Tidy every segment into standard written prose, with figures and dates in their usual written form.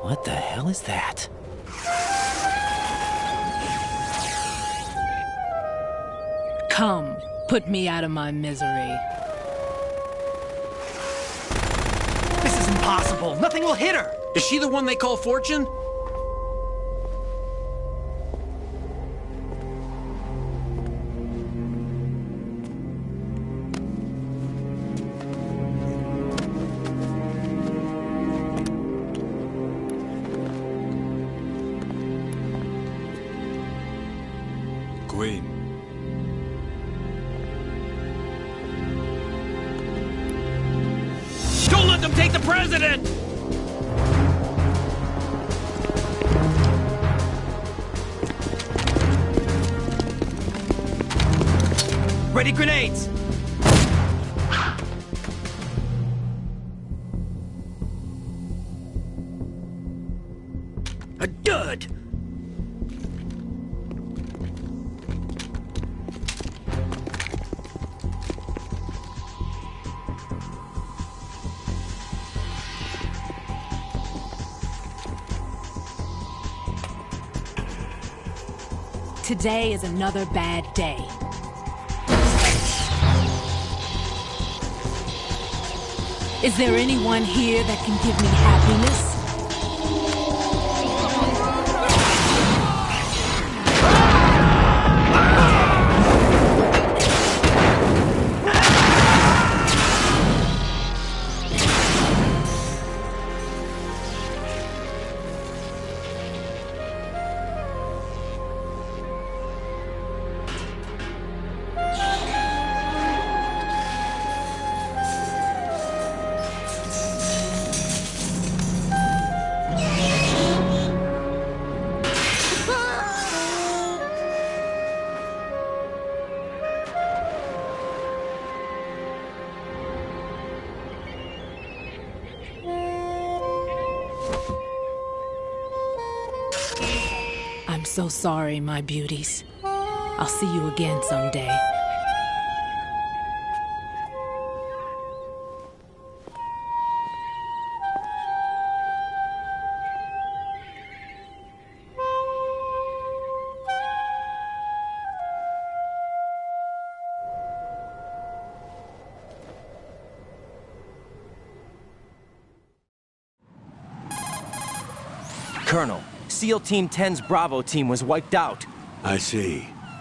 What the hell is that? Come, put me out of my misery. This is impossible. Nothing will hit her. Is she the one they call Fortune? Queen. Don't let them take the president! Ready grenades! A dud! Today is another bad day. Is there anyone here that can give me happiness? I'm so sorry, my beauties. I'll see you again someday. Colonel, SEAL Team 10's Bravo team was wiped out. I see.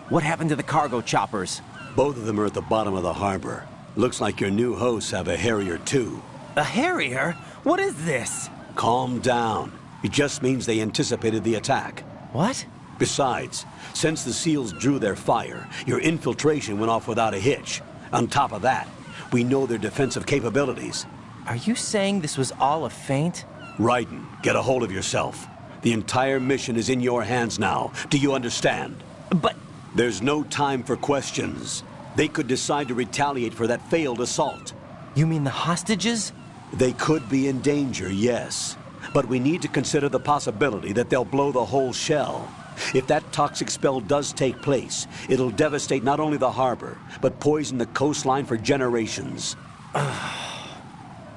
What happened to the cargo choppers? Both of them are at the bottom of the harbor. Looks like your new hosts have a Harrier too. A Harrier? What is this? Calm down. It just means they anticipated the attack. What? Besides, since the SEALs drew their fire, your infiltration went off without a hitch. On top of that, we know their defensive capabilities. Are you saying this was all a feint? Raiden, get a hold of yourself. The entire mission is in your hands now. Do you understand? But... There's no time for questions. They could decide to retaliate for that failed assault. You mean the hostages? They could be in danger, yes. But we need to consider the possibility that they'll blow the whole shell. If that toxic spell does take place, it'll devastate not only the harbor, but poison the coastline for generations.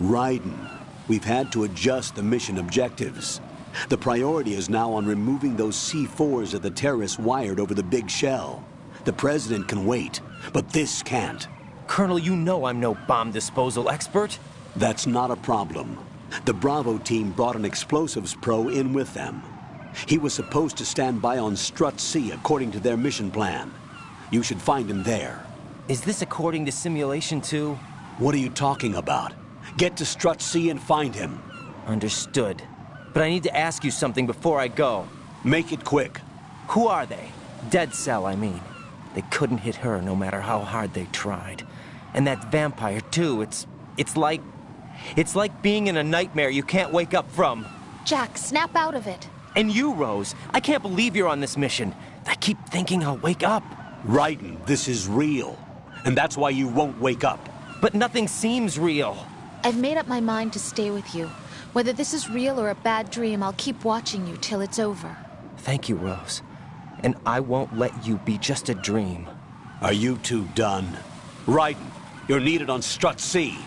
Raiden, we've had to adjust the mission objectives. The priority is now on removing those C4s that the terrorists wired over the big shell. The President can wait, but this can't. Colonel, you know I'm no bomb disposal expert. That's not a problem. The Bravo team brought an explosives pro in with them. He was supposed to stand by on Strut C according to their mission plan. You should find him there. Is this according to simulation too? What are you talking about? Get to Strut C and find him. Understood. But I need to ask you something before I go. Make it quick. Who are they? Dead Cell, I mean. They couldn't hit her no matter how hard they tried. And that vampire too, it's like being in a nightmare you can't wake up from. Jack, snap out of it. And you, Rose, I can't believe you're on this mission. I keep thinking I'll wake up. Raiden, this is real. And that's why you won't wake up. But nothing seems real. I've made up my mind to stay with you. Whether this is real or a bad dream, I'll keep watching you till it's over. Thank you, Rose. And I won't let you be just a dream. Are you two done? Raiden, you're needed on Strut C.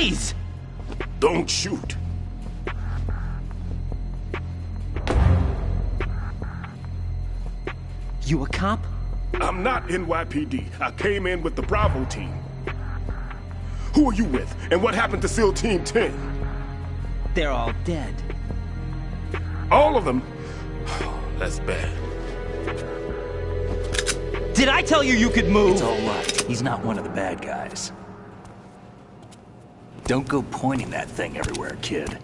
Freeze! Don't shoot. You a cop? I'm not NYPD. I came in with the Bravo team. Who are you with? And what happened to SEAL Team 10? They're all dead. All of them? That's bad. Did I tell you you could move? It's all right. He's not one of the bad guys. Don't go pointing that thing everywhere, kid.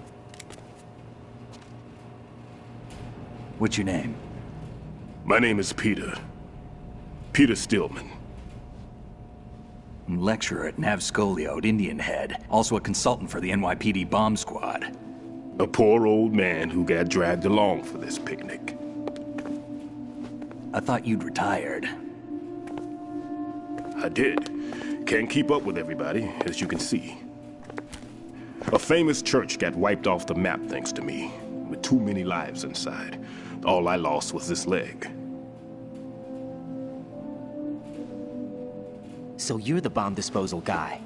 What's your name? My name is Peter. Peter Stillman. Lecturer at Nav Scolio at Indian Head. Also a consultant for the NYPD bomb squad. A poor old man who got dragged along for this picnic. I thought you'd retired. I did. Can't keep up with everybody, as you can see. A famous church got wiped off the map thanks to me, with too many lives inside. All I lost was this leg. So you're the bomb disposal guy.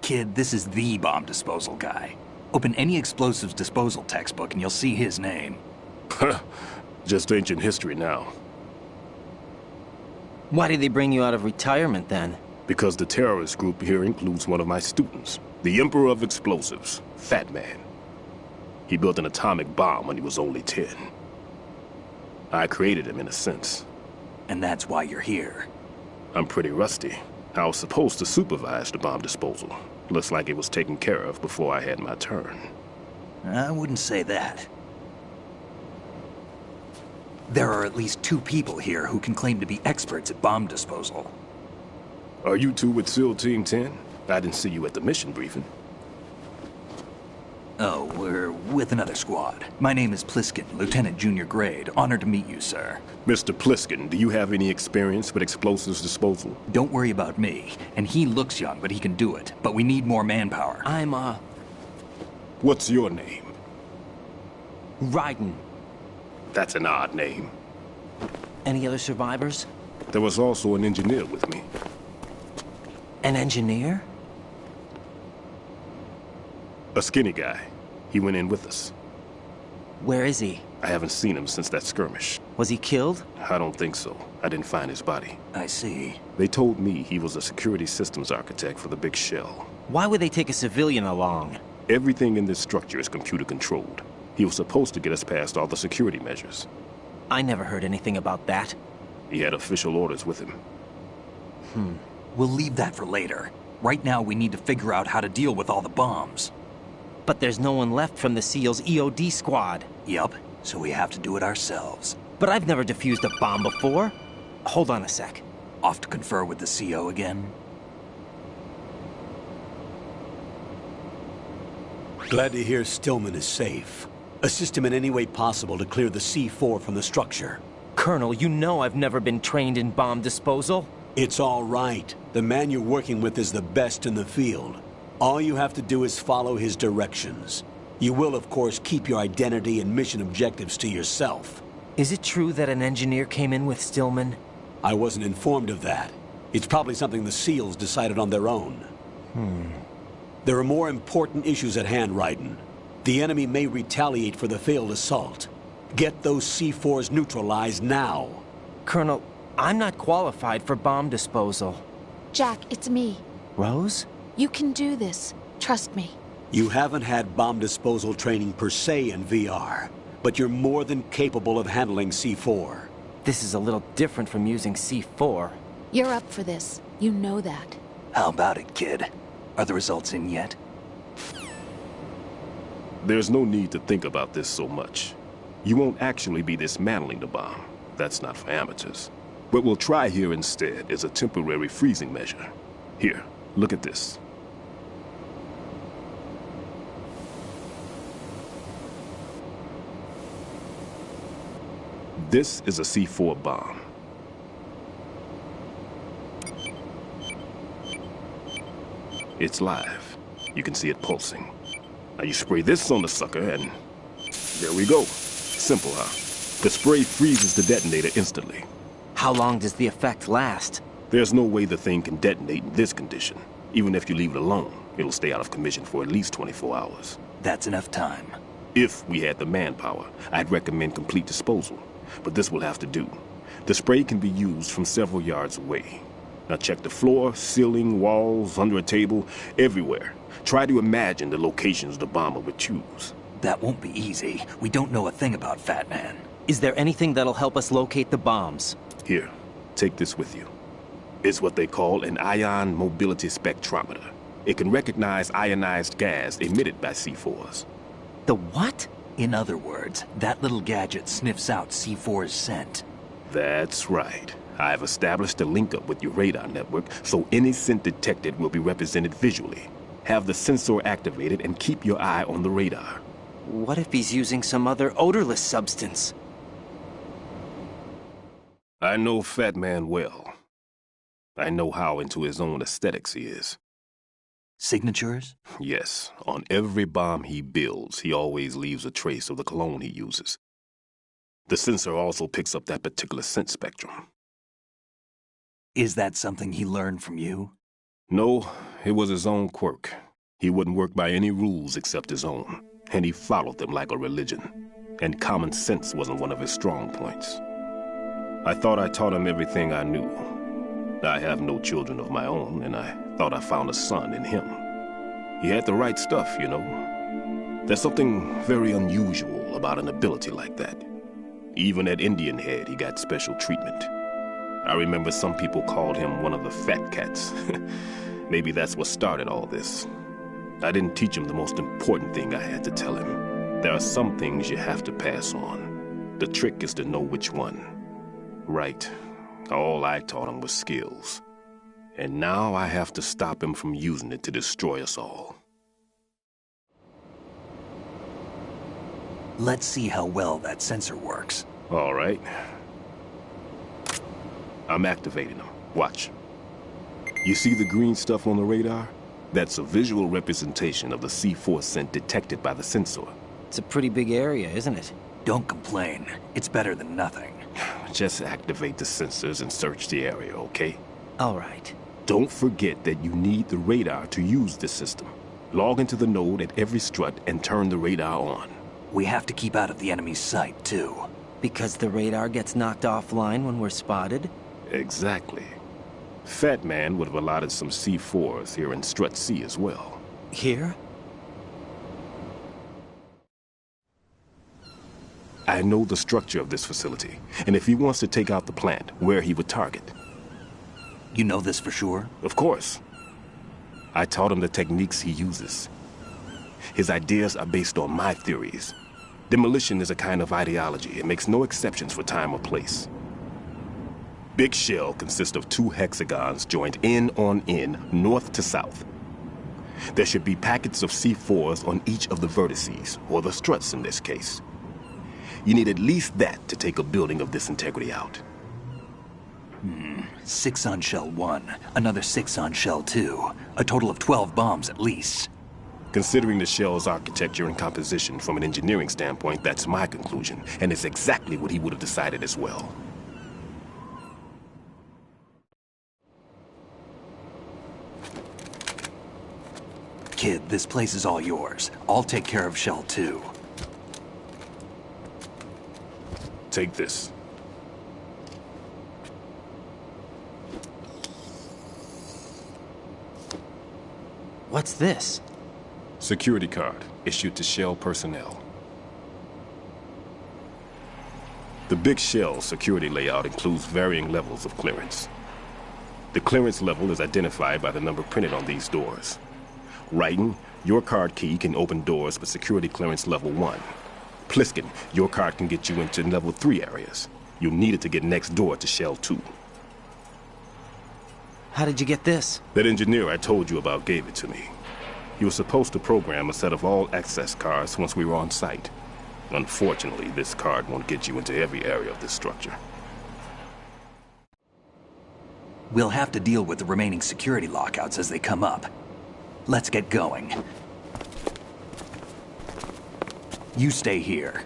Kid, this is the bomb disposal guy. Open any explosives disposal textbook and you'll see his name. Just ancient history now. Why did they bring you out of retirement then? Because the terrorist group here includes one of my students, the Emperor of Explosives, Fat Man. He built an atomic bomb when he was only 10. I created him in a sense. And that's why you're here. I'm pretty rusty. I was supposed to supervise the bomb disposal. Looks like it was taken care of before I had my turn. I wouldn't say that. There are at least 2 people here who can claim to be experts at bomb disposal. Are you two with SEAL Team 10? I didn't see you at the mission briefing. Oh, we're with another squad. My name is Pliskin, Lieutenant Junior Grade. Honored to meet you, sir. Mr. Pliskin, do you have any experience with explosives disposal? Don't worry about me. And he looks young, but he can do it. But we need more manpower. What's your name? Raiden. That's an odd name. Any other survivors? There was also an engineer with me. An engineer? A skinny guy. He went in with us. Where is he? I haven't seen him since that skirmish. Was he killed? I don't think so. I didn't find his body. I see. They told me he was a security systems architect for the big shell. Why would they take a civilian along? Everything in this structure is computer controlled. He was supposed to get us past all the security measures. I never heard anything about that. He had official orders with him. We'll leave that for later. Right now, we need to figure out how to deal with all the bombs. But there's no one left from the SEAL's EOD squad. Yup, so we have to do it ourselves. But I've never defused a bomb before. Hold on a sec. Off to confer with the CO again? Glad to hear Stillman is safe. Assist him in any way possible to clear the C4 from the structure. Colonel, you know I've never been trained in bomb disposal. It's all right. The man you're working with is the best in the field. All you have to do is follow his directions. You will, of course, keep your identity and mission objectives to yourself. Is it true that an engineer came in with Stillman? I wasn't informed of that. It's probably something the SEALs decided on their own. There are more important issues at hand, Raiden. The enemy may retaliate for the failed assault. Get those C4s neutralized now. Colonel, I'm not qualified for bomb disposal. Jack, it's me. Rose? You can do this. Trust me. You haven't had bomb disposal training per se in VR, but you're more than capable of handling C4. This is a little different from using C4. You're up for this. You know that. How about it, kid? Are the results in yet? There's no need to think about this so much. You won't actually be dismantling the bomb. That's not for amateurs. What we'll try here instead is a temporary freezing measure. Here, look at this. This is a C4 bomb. It's live. You can see it pulsing. Now you spray this on the sucker and there we go. Simple, huh? The spray freezes the detonator instantly. How long does the effect last? There's no way the thing can detonate in this condition. Even if you leave it alone, it'll stay out of commission for at least 24 hours. That's enough time. If we had the manpower, I'd recommend complete disposal. But this will have to do. The spray can be used from several yards away. Now check the floor, ceiling, walls, under a table, everywhere. Try to imagine the locations the bomber would choose. That won't be easy. We don't know a thing about Fat Man. Is there anything that'll help us locate the bombs? Here, take this with you. It's what they call an ion mobility spectrometer. It can recognize ionized gas emitted by C4s. The what? In other words, that little gadget sniffs out C4's scent. That's right. I've established a link up with your radar network, so any scent detected will be represented visually. Have the sensor activated and keep your eye on the radar. What if he's using some other odorless substance? I know Fat Man well. I know how into his own aesthetics he is. Signatures? Yes, on every bomb he builds, he always leaves a trace of the cologne he uses. The sensor also picks up that particular scent spectrum. Is that something he learned from you? No, it was his own quirk. He wouldn't work by any rules except his own, and he followed them like a religion. And common sense wasn't one of his strong points. I thought I taught him everything I knew. I have no children of my own, and I thought I found a son in him. He had the right stuff, you know. There's something very unusual about an ability like that. Even at Indian Head, he got special treatment. I remember some people called him one of the fat cats. Maybe that's what started all this. I didn't teach him the most important thing I had to tell him. There are some things you have to pass on. The trick is to know which one. Right. All I taught him was skills. And now I have to stop him from using it to destroy us all. Let's see how well that sensor works. All right. I'm activating them. Watch. You see the green stuff on the radar? That's a visual representation of the C4 scent detected by the sensor. It's a pretty big area, isn't it? Don't complain. It's better than nothing. Just activate the sensors and search the area, okay? All right. Don't forget that you need the radar to use this system. Log into the node at every strut and turn the radar on. We have to keep out of the enemy's sight, too. Because the radar gets knocked offline when we're spotted? Exactly. Fat Man would have allotted some C4s here in Strut C as well. Here? I know the structure of this facility, and if he wants to take out the plant, where he would target. You know this for sure? Of course. I taught him the techniques he uses. His ideas are based on my theories. Demolition is a kind of ideology. It makes no exceptions for time or place. Big Shell consists of 2 hexagons joined end on end, north to south. There should be packets of C4s on each of the vertices, or the struts in this case. You need at least that to take a building of this integrity out. 6 on Shell 1, another 6 on Shell 2. A total of 12 bombs at least. Considering the shell's architecture and composition from an engineering standpoint, that's my conclusion, and it's exactly what he would have decided as well. Kid, this place is all yours. I'll take care of Shell 2. Take this. What's this? Security card, issued to Shell personnel. The Big Shell security layout includes varying levels of clearance. The clearance level is identified by the number printed on these doors. Raiden, your card key can open doors with security clearance level 1. Pliskin, your card can get you into level 3 areas. You'll need it to get next door to Shell 2. How did you get this? That engineer I told you about gave it to me. He was supposed to program a set of all access cards once we were on site. Unfortunately, this card won't get you into every area of this structure. We'll have to deal with the remaining security lockouts as they come up. Let's get going. You stay here.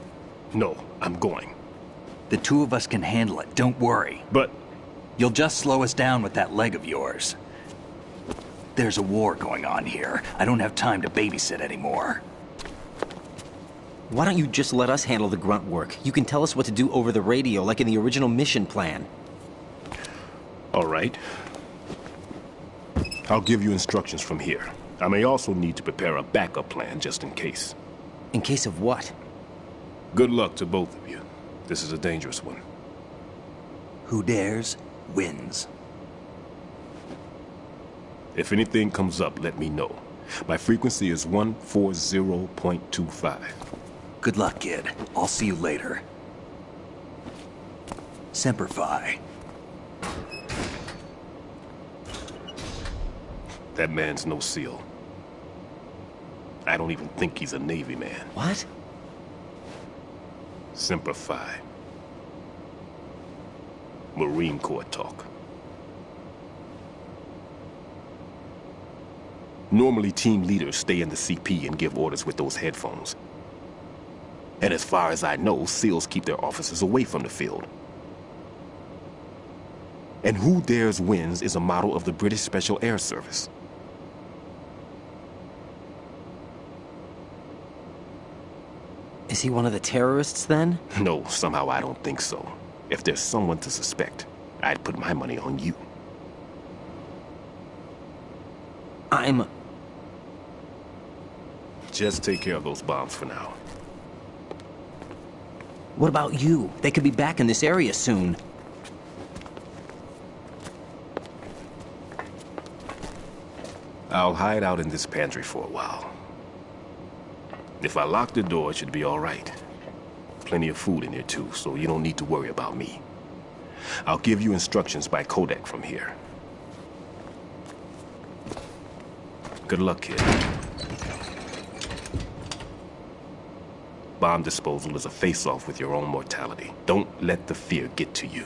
No, I'm going. The 2 of us can handle it, don't worry. But You'll just slow us down with that leg of yours. There's a war going on here. I don't have time to babysit anymore. Why don't you just let us handle the grunt work? You can tell us what to do over the radio, like in the original mission plan. all right. I'll give you instructions from here. I may also need to prepare a backup plan just in case. In case of what? Good luck to both of you. This is a dangerous one. Who dares, wins. If anything comes up, let me know. My frequency is 140.25. Good luck, kid. I'll see you later. Semper Fi. That man's no SEAL. I don't even think he's a Navy man. What? Semper Fi. Marine Corps talk. Normally, team leaders stay in the CP and give orders with those headphones. And as far as I know, SEALs keep their officers away from the field. And Who Dares Wins is a model of the British Special Air Service. Is he one of the terrorists, then? No, somehow I don't think so. If there's someone to suspect, I'd put my money on you. Just take care of those bombs for now. What about you? They could be back in this area soon. I'll hide out in this pantry for a while. If I lock the door, it should be all right. Plenty of food in here too, so you don't need to worry about me. I'll give you instructions by Kodak from here. Good luck, kid. Bomb disposal is a face-off with your own mortality. Don't let the fear get to you.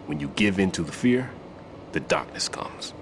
When you give in to the fear, the darkness comes.